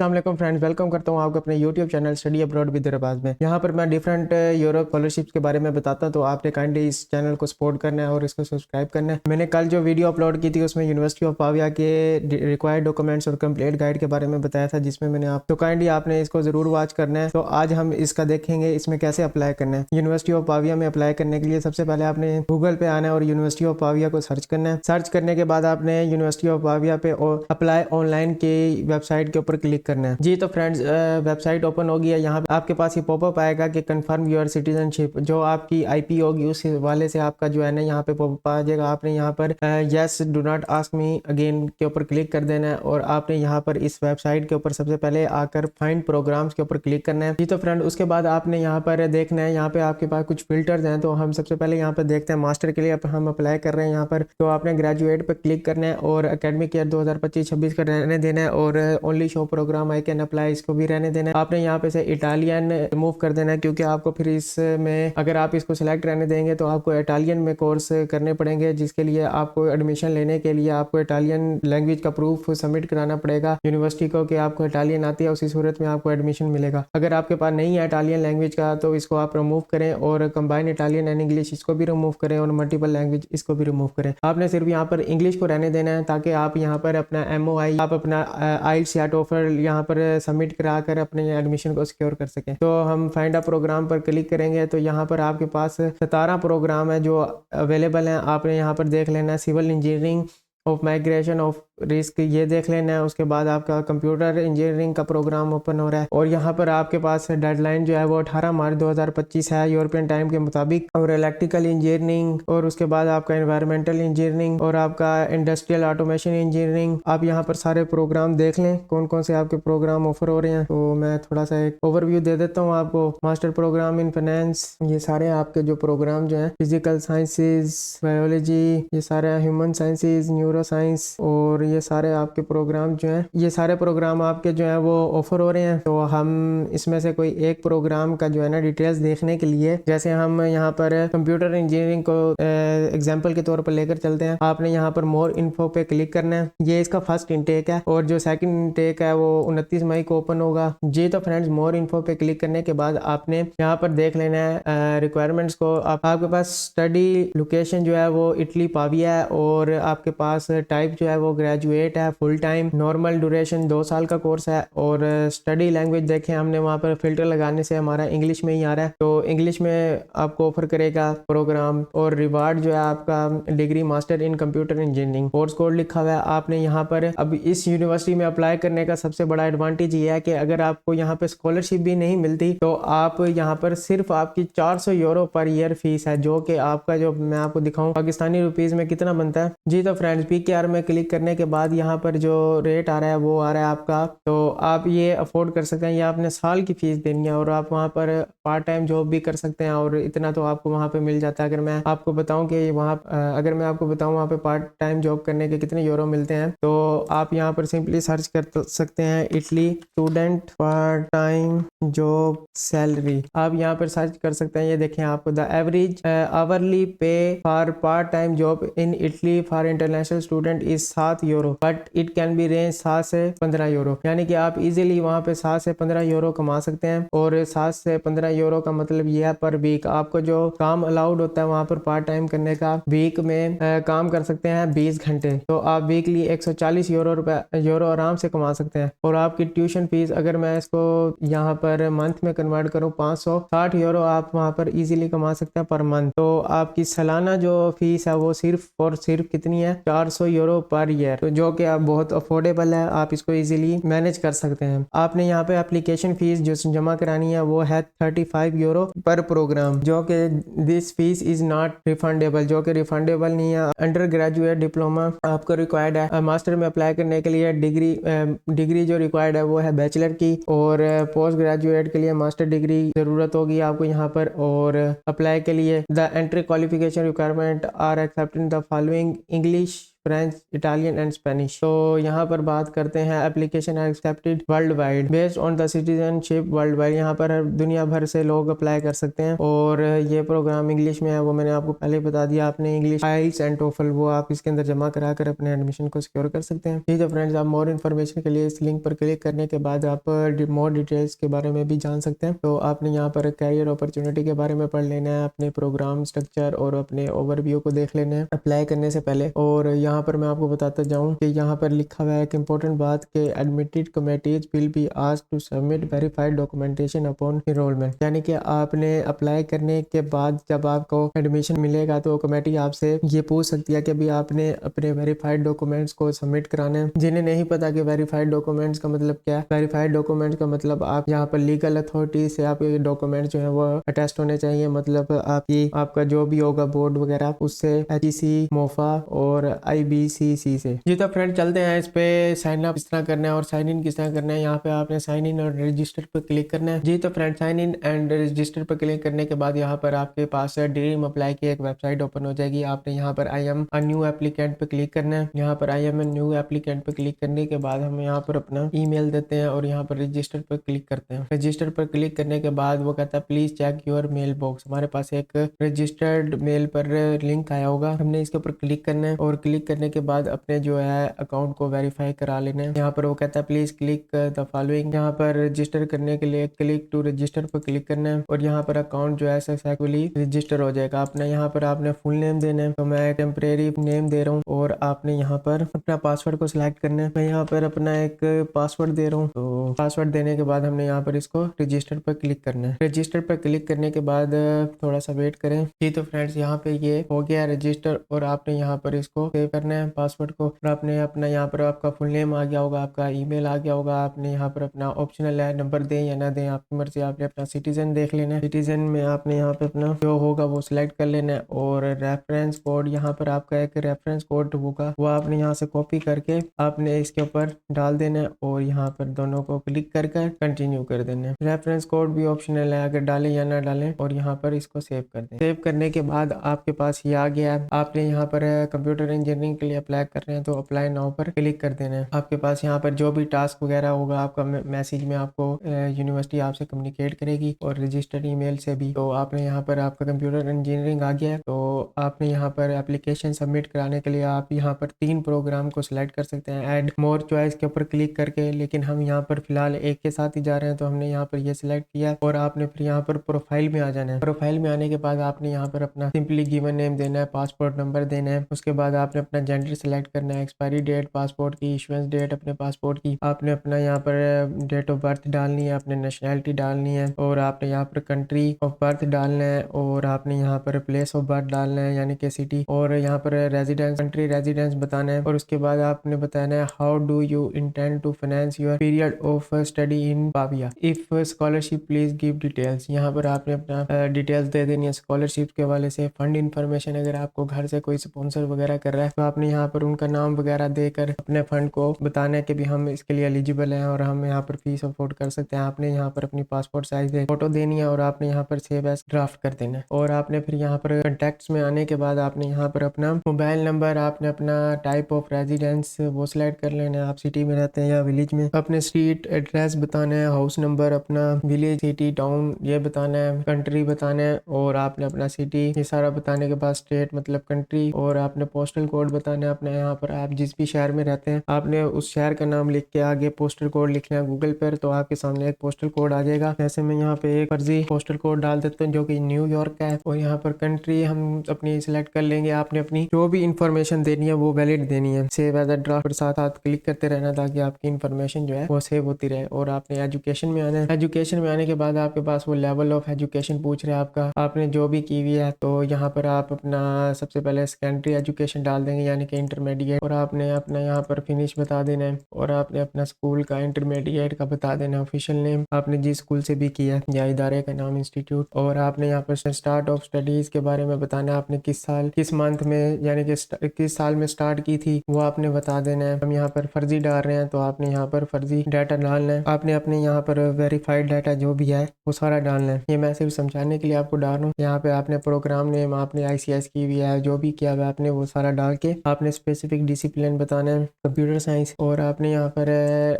अस्सलाम वालेकुम friends, welcome करता हूँ आपको अपने YouTube channel study abroad with Rabaz में। यहाँ पर मैं डिफरेंट यूरोप स्कॉलरशिप्स के बारे में बताता हूँ, तो आपने काइंडली इस चैनल को सपोर्ट करना है और इसको सब्सक्राइब करना है। मैंने कल जो वीडियो अपलोड की थी उसमें यूनिवर्सिटी ऑफ पाविया के रिक्वायर्ड डॉक्यूमेंट्स और कंप्लीट गाइड के बारे में बताया था, जिसमें मैंने आप तो काइंडली आपने इसको जरूर वॉच करना है। तो आज हम इसका देखेंगे इसमें कैसे अप्लाई करना है। यूनिवर्सिटी ऑफ पाविया में अप्लाई करने के लिए सबसे पहले आपने गूगल पे आना है और यूनिवर्सिटी ऑफ पाविया को सर्च करना है। सर्च करने के बाद आपने यूनिवर्सिटी ऑफ पाविया पे अप्लाई ऑनलाइन की वेबसाइट के ऊपर क्लिक करना है। जी तो फ्रेंड्स, वेबसाइट ओपन होगी है। यहाँ पे आपके पास ये पॉपअप आएगा कि कंफर्म योर सिटीजनशिप, जो आपकी आईपी होगी उस वाले से आपका जो है ना यहाँ पे पॉपअप आ जाएगा। आपने यहाँ पर yes do not ask me again के ऊपर क्लिक कर देना है और आपने यहाँ पर इस वेबसाइट के ऊपर सबसे पहले आकर फाइंड प्रोग्राम्स के ऊपर क्लिक करना है। जी तो फ्रेंड, उसके बाद आपने यहाँ पर देखना है, यहाँ पे आपके पास कुछ फिल्टर्स हैं। तो हम सबसे पहले यहाँ पर देखते हैं मास्टर के लिए हम अप्लाई कर रहे हैं यहाँ पर। तो आपने ग्रेजुएट पर क्लिक करना है और एकेडमिक ईयर 2025-26 का रहने देना है और only show program I can apply इसको भी रहने देना है। आपने यहाँ पे से इटालियन रिमूव कर देना है, क्योंकि आपको फिर इसमें अगर आप इसको सिलेक्ट रहने देंगे तो आपको इटालियन में कोर्स करने पड़ेंगे, जिसके लिए आपको एडमिशन लेने के लिए आपको इटालियन लैंग्वेज का प्रूफ सबमिट कराना पड़ेगा यूनिवर्सिटी को कि आपको इटालियन आती है। उसी सूरत में आपको एडमिशन मिलेगा। अगर आपके पास नहीं है इटालियन लैंग्वेज का तो इसको आप रिमूव करें और कंबाइन इटालियन एंड इंग्लिश इसको भी रिमूव करें और मल्टीपल लैंग्वेज इसको भी रिमूव करें। आपने सिर्फ यहाँ पर इंग्लिश को रहने देना है, ताकि आप यहाँ पर अपना MOI आप अपना आइल्स या टोफल यहाँ पर सबमिट करा कर अपने एडमिशन को सिक्योर कर सकें। तो हम फाइंड अ प्रोग्राम पर क्लिक करेंगे तो यहाँ पर आपके पास 17 प्रोग्राम है जो अवेलेबल हैं। आपने यहाँ पर देख लेना है civil engineering of migration of risk, ये देख लेना है। उसके बाद आपका कंप्यूटर इंजीनियरिंग का प्रोग्राम ओपन हो रहा है और यहाँ पर आपके पास डेडलाइन जो है वो 18 मार्च 2025 है यूरोपियन टाइम के मुताबिक। और इलेक्ट्रिकल इंजीनियरिंग और उसके बाद आपका एनवायरमेंटल इंजीनियरिंग और आपका इंडस्ट्रियल ऑटोमेशन इंजीनियरिंग, आप यहाँ पर सारे प्रोग्राम देख लें कौन कौन से आपके प्रोग्राम ऑफर हो रहे हैं। तो मैं थोड़ा सा एक ओवरव्यू दे देता हूँ आपको। मास्टर प्रोग्राम इन फाइनेंस, ये सारे आपके जो प्रोग्राम जो है फिजिकल साइंसेज, बायोलॉजी, ये सारे ह्यूमन साइंसेज, न्यूरो साइंस, और ये सारे आपके प्रोग्राम जो हैं, ये सारे प्रोग्राम आपके जो हैं वो ऑफर हो रहे हैं। तो हम इसमें से कोई एक प्रोग्राम का जो है ना डिटेल्स देखने के लिए, जैसे हम यहाँ पर कंप्यूटर इंजीनियरिंग को एग्जांपल के तौर पर लेकर चलते हैं। आपने यहाँ पर मोर इन्फो पे क्लिक करना है। ये इसका फर्स्ट इनटेक है और जो सेकंड इनटेक है वो 29 मई को ओपन होगा। जी तो फ्रेंड्स, मोर इन्फो पे क्लिक करने के बाद आपने यहाँ पर देख लेना है रिक्वायरमेंट्स को। आपके पास स्टडी लोकेशन जो है वो इटली पाविया है और आपके पास टाइप जो है वो ग्रेजुएट है, फुल टाइम, नॉर्मल ड्यूरेशन 2 साल का कोर्स है। और स्टडी लैंग्वेज देखें हमने वहाँ पर फिल्टर लगाने से हमारा इंग्लिश में ही आ रहा है, तो इंग्लिश में आपको ऑफर करेगा प्रोग्राम। और रिवार्ड जो है आपका degree master in computer engineering, course code लिखा हुआ है। आपने यहाँ पर अब इस यूनिवर्सिटी में अप्लाई करने का सबसे बड़ा एडवांटेज ये है कि अगर आपको यहाँ पे स्कॉलरशिप भी नहीं मिलती तो आप यहाँ पर सिर्फ आपकी 400 यूरो पर ईयर फीस है, जो कि आपका जो मैं आपको दिखाऊं पाकिस्तानी रुपीज में कितना बनता है। जी तो फ्रेंड्स, PKR में क्लिक करने के बाद यहाँ पर जो रेट आ रहा है वो आ रहा है आपका, तो आप ये अफोर्ड कर सकते हैं। या आपने साल की फीस देनी है और आप वहाँ पर पार्ट टाइम जॉब भी कर सकते हैं और इतना तो आपको वहाँ पे मिल जाता है। अगर मैं आपको बताऊं कि वहाँ पे पार्ट टाइम जॉब करने के कितने यूरो मिलते हैं, तो आप यहाँ पर सिंपली सर्च कर सकते हैं Italy student part time job salary. आप यहाँ पर सर्च कर सकते हैं। ये देखें आपको द एवरेज आवरली पे for part time job in Italy for international student is 7 euro, but it can be range 7 से 15 यूरो। यानी कि आप इजीली वहाँ पे 7 से 15 यूरो कमा सकते हैं। और 7 से 15 यूरो का मतलब ये है पर वीक आपको जो काम अलाउड होता है वहाँ पर पार्ट टाइम करने का, वीक में काम कर सकते हैं 20 घंटे, तो आप वीकली 140 यूरो आराम से कमा सकते हैं। और आपकी ट्यूशन फीस अगर मैं इसको यहाँ पर मंथ में कन्वर्ट करूँ 560 यूरो आप वहाँ पर इजीली कमा सकते हैं पर मंथ। तो आपकी सालाना जो फीस है वो सिर्फ और सिर्फ कितनी है, 400 यूरो पर ईयर, तो जो कि आप बहुत अफोर्डेबल है, आप इसको इजीली मैनेज कर सकते हैं। आपने यहाँ पे एप्लीकेशन फीस जो जमा करानी है वो है 35 यूरो पर प्रोग्राम, जो कि this fees is not refundable, जो कि रिफंडेबल नहीं है। अंडर ग्रेजुएट डिप्लोमा आपको रिक्वायर्ड है। मास्टर में अप्लाई करने के लिए डिग्री जो रिक्वायर्ड है वो है बैचलर की, और पोस्ट ग्रेजुएट के लिए मास्टर डिग्री जरूरत होगी आपको यहाँ पर। और अप्लाई के लिए the entry qualification requirement are accepted the following English French, Italian and Spanish. तो यहाँ पर बात करते हैं application are accepted world wide based on the citizenship world wide. यहाँ पर दुनिया भर से लोग अप्लाई कर सकते हैं और ये प्रोग्राम इंग्लिश में है, वो मैंने आपको पहले बता दिया। आपने इंग्लिश आइल्स एंड टोफल वो आप इसके अंदर जमा करा कर अपने एडमिशन को सिक्योर कर सकते हैं। ठीक है फ्रेंड्स, आप मोर इन्फॉर्मेशन के लिए इस लिंक पर क्लिक करने के बाद आप मोर डिटेल्स के बारे में भी जान सकते हैं। तो आपने यहाँ पर कैरियर अपॉर्चुनिटी के बारे में पढ़ लेना है, अपने प्रोग्राम स्ट्रक्चर और अपने ओवरव्यू को देख लेना है अप्लाई करने से पहले। और यहाँ पर मैं आपको बताता जाऊँ कि यहाँ पर लिखा हुआ है एक इंपॉर्टेंट बात कि admitted committees will be asked to submit verified documentation upon enrolment. यानी कि आपने अप्लाई करने के बाद जब आपको एडमिशन मिलेगा तो कमेटी आपसे ये पूछ सकती है कि अभी आपने अपने वेरीफाइड डॉक्यूमेंट्स को सबमिट कराने हैं। जिन्हें नहीं पता कि वेरीफाइड डॉक्यूमेंट्स का मतलब क्या है, वेरीफाइड डॉक्यूमेंट्स का मतलब आप यहाँ पर लीगल अथॉरिटी से आपके डॉक्यूमेंट्स जो है वो अटेस्ट होने चाहिए। मतलब आपका जो भी होगा बोर्ड वगैरह उससे, HEC, मोफा और IBCC से। जी तो फ्रेंड चलते हैं इस पे साइन अप किस तरह करना है और साइन इन किस तरह करना है। यहाँ पे आपने साइन इन और रजिस्टर पर क्लिक करना है। जी तो friend sign in and register पर क्लिक करने के बाद यहाँ पर आपके पास ड्रीम अप्लाई की एक वेबसाइट ओपन हो जाएगी। आपने यहाँ पर I am a new applicant पे क्लिक करना है। यहाँ पर I am a new applicant पे क्लिक करने के बाद हम यहाँ पर अपना ईमेल देते हैं और यहाँ पर रजिस्टर पर क्लिक करते हैं। रजिस्टर पर क्लिक करने के बाद वो कहता है please check your mail box. हमारे पास एक रजिस्टर्ड मेल पर लिंक आया होगा, हमने इसके ऊपर क्लिक करना है और क्लिक करने के बाद अपने जो है अकाउंट को वेरीफाई करा लेना है। यहाँ पर वो कहता है प्लीज क्लिक द फॉलोइंग। यहाँ पर रजिस्टर करने के लिए क्लिक टू रजिस्टर पर क्लिक करना है और यहाँ पर अकाउंट जो है सक्सेसफुली रजिस्टर हो जाएगा। अपना यहाँ पर आपने फुल नेम देना है, तो मैं टेम्परेरी नेम दे रहा हूँ और आपने यहाँ पर अपना पासवर्ड को सिलेक्ट करना है। मैं यहाँ पर अपना एक पासवर्ड दे रहा हूँ, तो पासवर्ड देने के बाद हमने यहाँ पर इसको रजिस्टर पर क्लिक करना है। रजिस्टर पर क्लिक करने के बाद थोड़ा सा वेट करें। जी तो फ्रेंड्स यहाँ पे ये हो गया रजिस्टर और आपने यहाँ पर इसको सेव करना है पासवर्ड को। और आपने अपना यहाँ पर आपका फुल नेम आ गया होगा, आपका ईमेल आ गया होगा। आपने यहाँ पर अपना ऑप्शनल है नंबर दें या ना दें, आपकी मर्जी। आपने अपना सिटीजन देख लेना है, सिटीजन में आपने यहाँ पे अपना जो होगा वो सिलेक्ट कर लेना है। और रेफरेंस कोड, यहाँ पर आपका एक रेफरेंस कोड होगा वो आपने यहाँ से कॉपी करके आपने इसके ऊपर डाल देना है और यहाँ पर दोनों को क्लिक कर कंटिन्यू कर देना है। रेफरेंस कोड भी ऑप्शनल है, अगर डालें या ना डालें। और यहाँ पर इसको सेव कर दें। सेव करने के बाद आपके पास ये आ गया है। आपने यहाँ पर कंप्यूटर इंजीनियरिंग के लिए अप्लाई कर रहे हैं तो अप्लाई नाउ पर क्लिक कर देना है। आपके पास यहाँ पर जो भी टास्क वगैरह होगा आपका मैसेज में आपको यूनिवर्सिटी आपसे कम्युनिकेट करेगी और रजिस्टर्ड ईमेल से भी। तो आपने यहाँ पर आपका कंप्यूटर इंजीनियरिंग आ गया है, तो आपने यहाँ पर एप्लीकेशन सबमिट कराने के लिए आप यहाँ पर 3 प्रोग्राम को सिलेक्ट कर सकते हैं ऐड मोर चॉइस के ऊपर क्लिक करके। लेकिन हम यहाँ पर फिलहाल एक के साथ ही जा रहे हैं तो हमने यहाँ पर ये सिलेक्ट किया और आपने फिर यहाँ पर प्रोफाइल में आ जाना है। प्रोफाइल में आने के बाद आपने यहाँ पर अपना सिंपली गिवन नेम देना है, पासपोर्ट नंबर देना है। उसके बाद आपने अपना जेंडर सेलेक्ट करना है, एक्सपायरी डेट पासपोर्ट की, इशुएंस डेट अपने पासपोर्ट की, आपने अपना यहाँ पर डेट ऑफ बर्थ डालनी है, आपने नेशनैलिटी डालनी है और आपने यहाँ पर कंट्री ऑफ बर्थ डालना है और आपने यहाँ पर प्लेस ऑफ बर्थ डालना है यानी कि सिटी, और यहाँ पर रेजिडेंस कंट्री रेजिडेंस बताना है। और उसके बाद आपने बताना है how do you intend to finance your period of study in Pavia, if scholarship please give details. यहाँ पर आपने अपना डिटेल्स दे देनी है स्कॉलरशिप के हवाले से। फंड इन्फॉर्मेशन, अगर आपको घर से कोई स्पॉन्सर वगैरह कर रहा है तो आपने यहाँ पर उनका नाम वगैरह देकर अपने फंड को बताना है कि भी हम इसके लिए एलिजिबल हैं और हम यहाँ पर फीस अफोर्ड कर सकते हैं। आपने यहाँ पर अपनी पासपोर्ट साइज फोटो देनी है और आपने यहाँ पर सेव एज ड्राफ्ट कर देना है। और आपने फिर यहाँ पर कॉन्टैक्ट्स में आने के बाद आपने यहाँ पर अपना मोबाइल नंबर, आपने अपना टाइप ऑफ रेजिडेंस वो सिलेक्ट कर लेना है, आप सिटी में रहते हैं या विलेज में, अपने स्ट्रीट एड्रेस बताना है, हाउस नंबर, अपना विलेज सिटी टाउन ये बताना है, कंट्री बताना है और आपने अपना सिटी ये सारा बताने के बाद स्टेट मतलब कंट्री और आपने पोस्टल कोड बताना है अपना। यहाँ पर आप जिस भी शहर में रहते हैं आपने उस शहर का नाम लिख के आगे पोस्टल कोड लिखना है गूगल पर, तो आपके सामने एक पोस्टल कोड आ जाएगा। जैसे मैं यहाँ पे एक फर्जी पोस्टल कोड डाल देता हूँ जो कि न्यूयॉर्क का है और यहाँ पर कंट्री हम अपनी सिलेक्ट कर लेंगे। आपने अपनी जो भी इंफॉर्मेशन देनी है वो वैलिड देनी है। सेव एज अ ड्राफ्ट पर साथ साथ क्लिक करते रहना ताकि आपकी इंफॉर्मेशन जो है वो सेव होती रहे। और आपने एजुकेशन में आना है। एजुकेशन में आने के बाद आपके पास वो लेवल ऑफ एजुकेशन पूछ रहा है आपका, आपने जो भी की हुई है तो यहाँ पर आप अपना सबसे पहले सेकेंडरी एजुकेशन डाल देंगे यानी कि इंटरमीडिएट, और आपने अपना यहाँ पर फिनिश बता देना है और आपने अपना स्कूल का इंटरमीडिएट का बता देना है, ऑफिशियल नेम आपने जिस स्कूल से भी किया है या इदारे का नाम इंस्टीट्यूट, और आपने यहाँ पर स्टार्ट ऑफ स्टडीज के बारे में बताना है, आपने किस साल किस मंथ में यानी कि किस साल में स्टार्ट की थी वो आपने बता देना है। हम यहाँ पर फर्जी डाल रहे हैं तो आपने यहाँ पर फर्जी डाटा डालना है। आपने अपने यहाँ पर वेरीफाइड डाटा जो भी है वो सारा डालना है। ये मैं सिर्फ समझाने के लिए आपको डाल रहा हूँ। यहाँ पे आपने प्रोग्राम नेम आपने ICS की हुई है जो भी किया हुआ आपने वो सारा डाल के के आपने स्पेसिफिक डिसिप्लिन बताना है, कंप्यूटर साइंस, और आपने यहाँ पर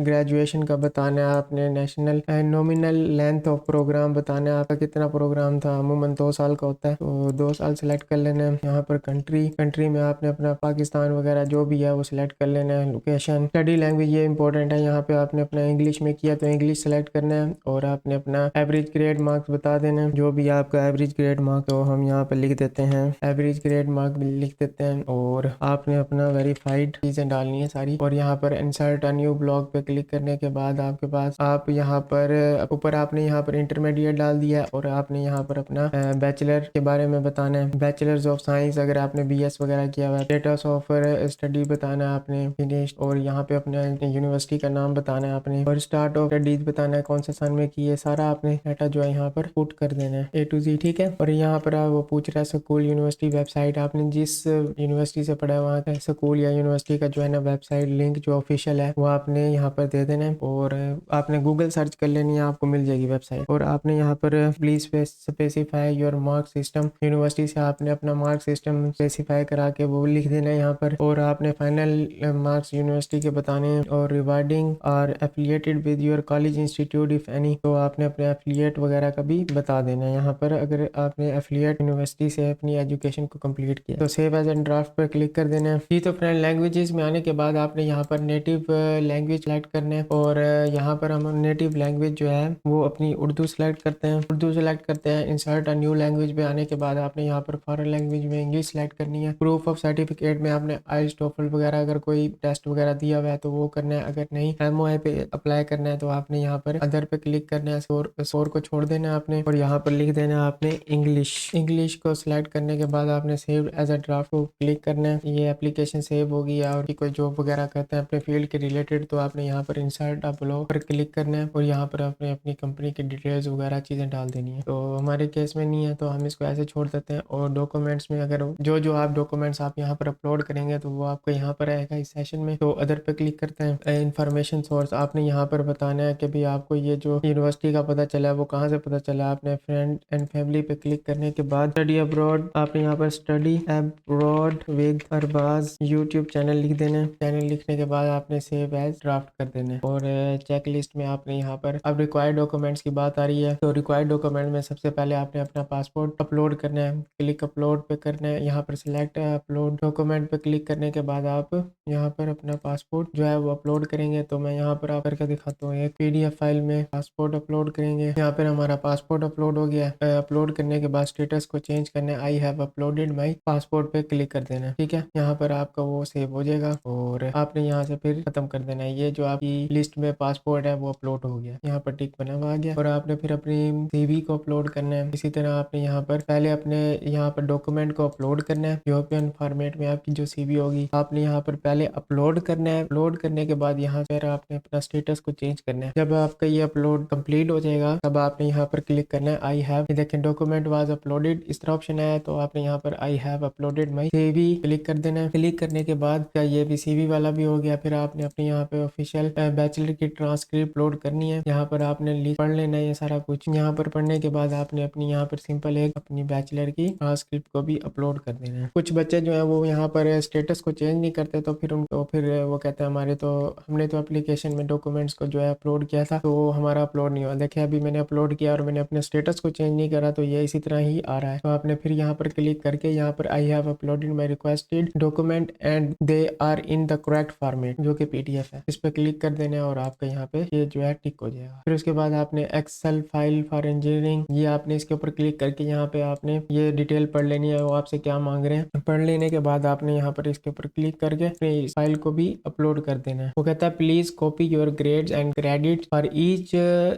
ग्रेजुएशन का बताना है, आपने national nominal length of program बताना है, आपका कितना प्रोग्राम था, अमूमन 2 साल का होता है, तो 2 साल सेलेक्ट कर लेना है। यहाँ पर कंट्री में आपने अपना पाकिस्तान वगैरह जो भी है वो सिलेक्ट कर लेना है। लोकेशन, स्टडी लैंग्वेज ये इंपॉर्टेंट है, यहाँ पे आपने अपना इंग्लिश में किया तो इंग्लिश सेलेक्ट करना है, और आपने अपना एवरेज ग्रेड मार्क्स बता देना है, जो भी आपका एवरेज ग्रेड मार्क, तो हम यहाँ पर लिख देते हैं एवरेज ग्रेड मार्क लिख देते हैं, और आपने अपना वेरीफाइड चीज़ें डालनी है सारी, और यहाँ पर इंसर्ट अ न्यू ब्लॉग पे क्लिक करने के बाद आपके पास आप यहाँ पर ऊपर आपने यहाँ पर इंटरमीडिएट डाल दिया, और आपने यहाँ पर अपना बैचलर के बारे में बताना है, बैचलर्स ऑफ साइंस अगर आपने बीएस वगैरह किया हुआ है, स्टेटस ऑफ स्टडी बताना है आपने फिनिश, और यहाँ पे अपने यूनिवर्सिटी का नाम बताना है आपने, और स्टार्ट ऑफ स्टडीज बताना है कौन से सन में की है, सारा आपने डाटा जो है यहाँ पर पुट कर देना है A to Z, ठीक है। और यहाँ पर वो पूछ रहा है स्कूल यूनिवर्सिटी वेबसाइट, आपने जिस यूनिवर्सिटी से पढ़ा है वहाँ का स्कूल या यूनिवर्सिटी का जो है ना वेबसाइट लिंक जो ऑफिशियल है वो आपने यहाँ पर दे देना है, और आपने गूगल सर्च कर लेनी है, आपको मिल जाएगी वेबसाइट, और आपने यहाँ पर please specify your mark system, university से आपने अपना मार्क सिस्टम स्पेसिफाई करा के वो लिख देना है यहाँ पर, और आपने फाइनल मार्क्स यूनिवर्सिटी के बताने हैं, और rewarding are affiliated with your college institute if any, तो आपने अपने एफिलिएट वगैरह का भी बता देना है यहाँ पर, अगर आपने एफिलिएट यूनिवर्सिटी से अपनी एजुकेशन को कंप्लीट किया तो सेव एज एंड ड्राफ्ट पर क्लिक कर देना है। जी तो फ्रेंड, लैंग्वेजेस में आने के बाद आपने यहाँ पर नेटिव लैंग्वेज सेलेक्ट करना है, और यहाँ पर हम नेटिव लैंग्वेज जो है वो अपनी उर्दू सेलेक्ट करते हैं, उर्दू सेलेक्ट करते हैं। इंसर्ट अ न्यू लैंग्वेज में आने के बाद आपने यहाँ पर फॉरेन लैंग्वेज में इंग्लिश सेलेक्ट करनी है। प्रूफ ऑफ सर्टिफिकेट में आपने आइल्स टोफल वगैरह अगर कोई टेस्ट वगैरह दिया हुआ है तो वो करना है, अगर नहीं MOI पे अप्लाई करना है तो आपने यहाँ पर अदर पे क्लिक करना है, स्कोर को छोड़ देना है आपने, और यहाँ पर लिख देना है आपने इंग्लिश को सिलेक्ट करने के बाद आपने सेव एज अ ड्राफ्ट को क्लिक करना है। ये एप्लीकेशन सेव होगी, और कोई जॉब वगैरह करते हैं अपने फील्ड के रिलेटेड तो आपने यहाँ पर इंसर्ट अ ब्लॉग पर क्लिक करना है, और यहाँ पर आपने अपनी कंपनी की डिटेल्स वगैरह चीज़ें डाल देनी है। तो हमारे केस में नहीं है तो हम इसको ऐसे छोड़ देते हैं, और डॉक्यूमेंट्स में अगर जो आप डॉक्यूमेंट्स आप यहाँ पर अपलोड करेंगे तो वो आपको यहाँ पर आएगा इस सेशन में, तो अदर पे क्लिक करते हैं। इन्फॉर्मेशन सोर्स आपने यहाँ पर बताना है कि भाई आपको ये जो यूनिवर्सिटी का पता चला है वो कहाँ से पता चला। आपने फ्रेंड एंड फैमिली पे क्लिक करने के बाद स्टडी अब्रॉड, आपने यहाँ पर study abroad with Arbaz YouTube channel लिख देना है। चैनल लिखने के बाद आपने सेव एज ड्राफ्ट कर देना है, और चेक लिस्ट में आपने यहाँ पर अब रिक्वायर्ड डॉक्यूमेंट्स की बात आ रही है, तो रिक्वायर्ड डॉक्यूमेंट में सबसे पहले आपने अपना पासपोर्ट अपलोड करना है, क्लिक अपलोड पे करना है, यहाँ पर सिलेक्ट अपलोड डॉक्यूमेंट पे क्लिक करने के बाद आप यहाँ पर अपना पासपोर्ट जो है वो अपलोड करेंगे। तो मैं यहाँ पर आप करके दिखाता हूँ, एक PDF फाइल में पासपोर्ट अपलोड करेंगे। यहाँ पर हमारा पासपोर्ट अपलोड हो गया है। अपलोड करने के बाद स्टेटस को चेंज करना है, आई हैव अपलोडेड माई पासपोर्ट पे क्लिक कर देना है, ठीक है। यहाँ पर आपका वो सेव हो जाएगा, और आपने यहाँ से फिर खत्म कर देना है। ये जो आपकी लिस्ट में पासपोर्ट है वो अपलोड हो गया, यहाँ पर टिक बना हुआ आ गया, और आपने फिर अपनी CV को अपलोड करना है। इसी तरह आपने यहाँ पर पहले अपने यहाँ पर डॉक्यूमेंट को अपलोड करना है, यूरोपियन फॉर्मेट में आपकी जो CV होगी आपने यहाँ पर पहले अपलोड करना है। अपलोड करने के बाद यहाँ पर आपने अपना स्टेटस को चेंज करना है। जब आपका ये अपलोड कंप्लीट हो जाएगा तब आपने यहाँ पर क्लिक करना है आई हैव, देखें डॉक्यूमेंट वाज अपलोडेड इस तरह ऑप्शन आया, तो आपने यहाँ पर I have uploaded my CV click कर देना है। क्लिक करने के बाद क्या ये भी CV वाला भी हो गया। फिर आपने अपने यहाँ पे ऑफिशियल बैचलर की ट्रांसक्रिप्ट अपलोड करनी है। यहाँ पर आपने पढ़ लेना है ये सारा कुछ। यहाँ पर पढ़ने के बाद आपने अपनी यहाँ पर सिंपल एक अपनी बैचलर की ट्रांसक्रिप्ट को भी अपलोड कर देना है। कुछ बच्चे जो है वो यहाँ पर स्टेटस को चेंज नहीं करते, तो फिर उनको फिर वो कहते हैं हमने तो एप्लीकेशन में डॉक्यूमेंट्स को जो है अपलोड किया था तो हमारा अपलोड नहीं हुआ। देखिए अभी मैंने अपलोड किया और मैंने अपने स्टेटस को चेंज नहीं करा तो ये इसी तरह ही आ रहा है। तो आपने फिर यहाँ पर क्लिक करके यहाँ पर I have uploaded my requested document and they are in the correct format, जो कि PDF है, इस पर क्लिक कर देना है और आपका यहाँ पे ये जो है टिक हो जाएगा। फिर उसके बाद आपने एक्सेल फाइल फॉर इंजीनियरिंग, ये आपने इसके ऊपर क्लिक करके यहाँ पे आपने ये डिटेल पढ़ लेनी है, वो आपसे क्या मांग रहे हैं। पढ़ लेने के बाद आपने यहाँ पर इसके ऊपर क्लिक करके इस फाइल को भी अपलोड कर देना है। वो कहता है please copy your grades and credit for each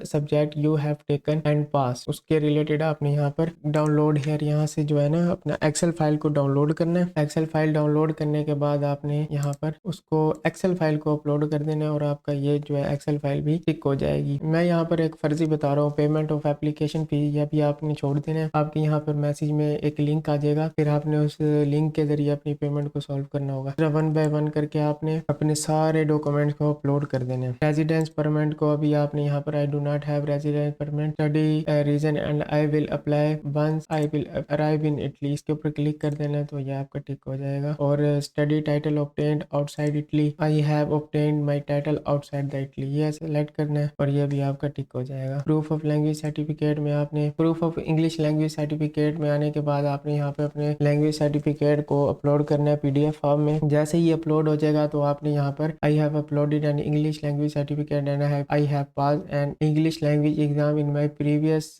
subject you have taken and pass, उसके रिलेटेड आपने यहाँ पर डाउनलोड हेयर, यहाँ से जो है ना अपना एक्सेल फाइल को डाउनलोड करना है। एक्सेल फाइल डाउनलोड करने के बाद आपने यहाँ पर उसको एक्सेल फाइल को अपलोड कर देना है और आपका ये जो है एक्सेल फाइल भी टिक हो जाएगी। मैं यहाँ पर एक फर्जी बता रहा हूँ, पेमेंट ऑफ एप्लीकेशन फी यह भी आपने छोड़ देना है। आपके यहाँ पर मैसेज में एक लिंक आ जाएगा, फिर आपने उस लिंक के जरिए अपनी पेमेंट को सॉल्व करना होगा। फिर 1 बाय 1 करके आपने अपने सारे डॉक्यूमेंट्स को अपलोड कर देने हैं। रेजिडेंस परमिट को अभी आपने यहाँ पर I do not have residence permit study reason and I will apply once I will arrive in Italy, इसके ऊपर क्लिक कर देना है तो ये आपका टिक हो जाएगा। जाएगा। और study title obtained outside Italy, I have obtained my title outside the Italy, ये सेलेक्ट करना है और ये भी आपका टिक हो जाएगा। प्रूफ ऑफ लैंग्वेज सर्टिफिकेट में आपने proof of English language certificate में आने के बाद आपने यहाँ पे अपने लैंग्वेज सर्टिफिकेट को अपलोड करना है PDF फॉर्म में। जैसे ही अपलोड हो जाएगा तो आपने यहाँ पर I have uploaded an English language certificate and I have pass an English language exam in my previous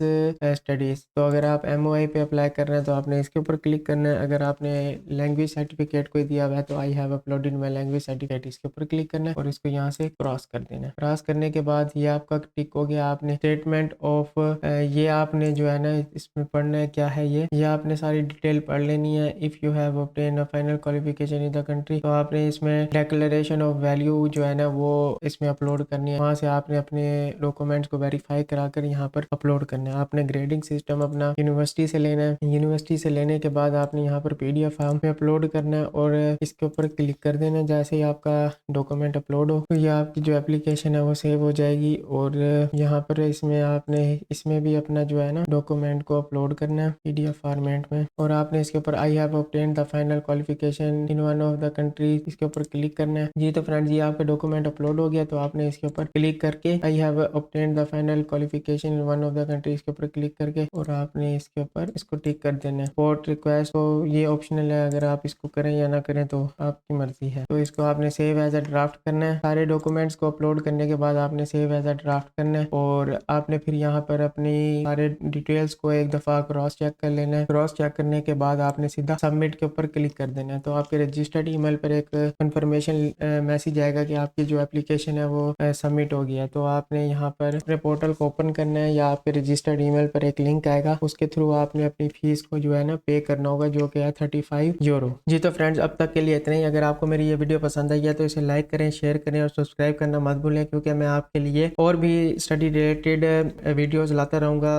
studies. तो अगर आप MOI पे अप्लाई कर रहे हैं तो आपने इसके ऊपर क्लिक करना है। अगर आपने लैंग्वेज सर्टिफिकेट कोई दिया हुआ है तो आई have uploaded my language certificate, इसके ऊपर क्लिक करना है और इसको यहाँ से क्रॉस कर देना है। क्रॉस करने के बाद ये आपका टिक हो गया। आपने स्टेटमेंट ऑफ ये आपने जो है ना इसमें पढ़ना है क्या है ये आपने सारी डिटेल पढ़ लेनी है। If you have obtain a final qualification in the country, तो आपने इसमें डिक्लेरेशन ऑफ वैल्यू जो है ना वो इसमें अपलोड करनी है। वहाँ से आपने अपने डॉक्यूमेंट्स को वेरीफाई कराकर यहाँ पर अपलोड करना है। आपने ग्रेडिंग सिस्टम अपना यूनिवर्सिटी से लेना है। यूनिवर्सिटी से लेने के बाद आपने यहाँ पर PDF फॉर्म पे अपलोड करना है और इसके ऊपर क्लिक कर देना है। जैसे ही आपका डॉक्यूमेंट अपलोड हो तो ये आपकी जो एप्लीकेशन है वो सेव हो जाएगी। और यहाँ पर इसमें आपने इसमें भी अपना जो है ना डॉक्यूमेंट को अपलोड करना है PDF फॉर्मेट में। और आपने इसके ऊपर I have obtained the final qualification in one of the country, इसके ऊपर क्लिक करना है। जी तो फ्रेंड्स ये आपका डॉक्यूमेंट अपलोड हो गया तो आपने इसके ऊपर क्लिक करके I have obtained the final qualification in one of the country, इसके ऊपर क्लिक करके और आपने इसके ऊपर इसको टिक कर देना है। पोर्ट रिक्वेस्ट तो ये ऑप्शनल है, अगर आप इसको करें या ना करें तो आपकी मर्जी है। तो इसको आपने सेव एज अ ड्राफ्ट करना है। सारे डॉक्यूमेंट्स को अपलोड करने के बाद आपने सेव एज अ ड्राफ्ट करना है और आपने फिर यहाँ पर अपनी सारे डिटेल्स को एक दफ़ा क्रॉस चेक कर लेना है। क्रॉस चेक करने के बाद आपने सीधा सबमिट के ऊपर क्लिक कर देना है। तो आपके रजिस्टर्ड ईमेल पर एक कंफर्मेशन मैसेज आएगा कि आपकी जो एप्लीकेशन है वो सबमिट हो गया। तो आपने यहाँ पर अपने पोर्टल को ओपन करना है या आपके रजिस्टर्ड ईमेल पर एक लिंक आएगा, उसके थ्रू आपने अपनी फीस को जो है ना पे करना होगा, जो कि है 35 यूरो। जी तो फ्रेंड्स अब तक के लिए इतना ही। अगर आपको मेरी ये वीडियो पसंद आई है तो इसे लाइक करें, शेयर करें और सब्सक्राइब करना मत भूलें, क्योंकि मैं आपके लिए और भी स्टडी रिलेटेड वीडियोज़ लाता रहूँगा।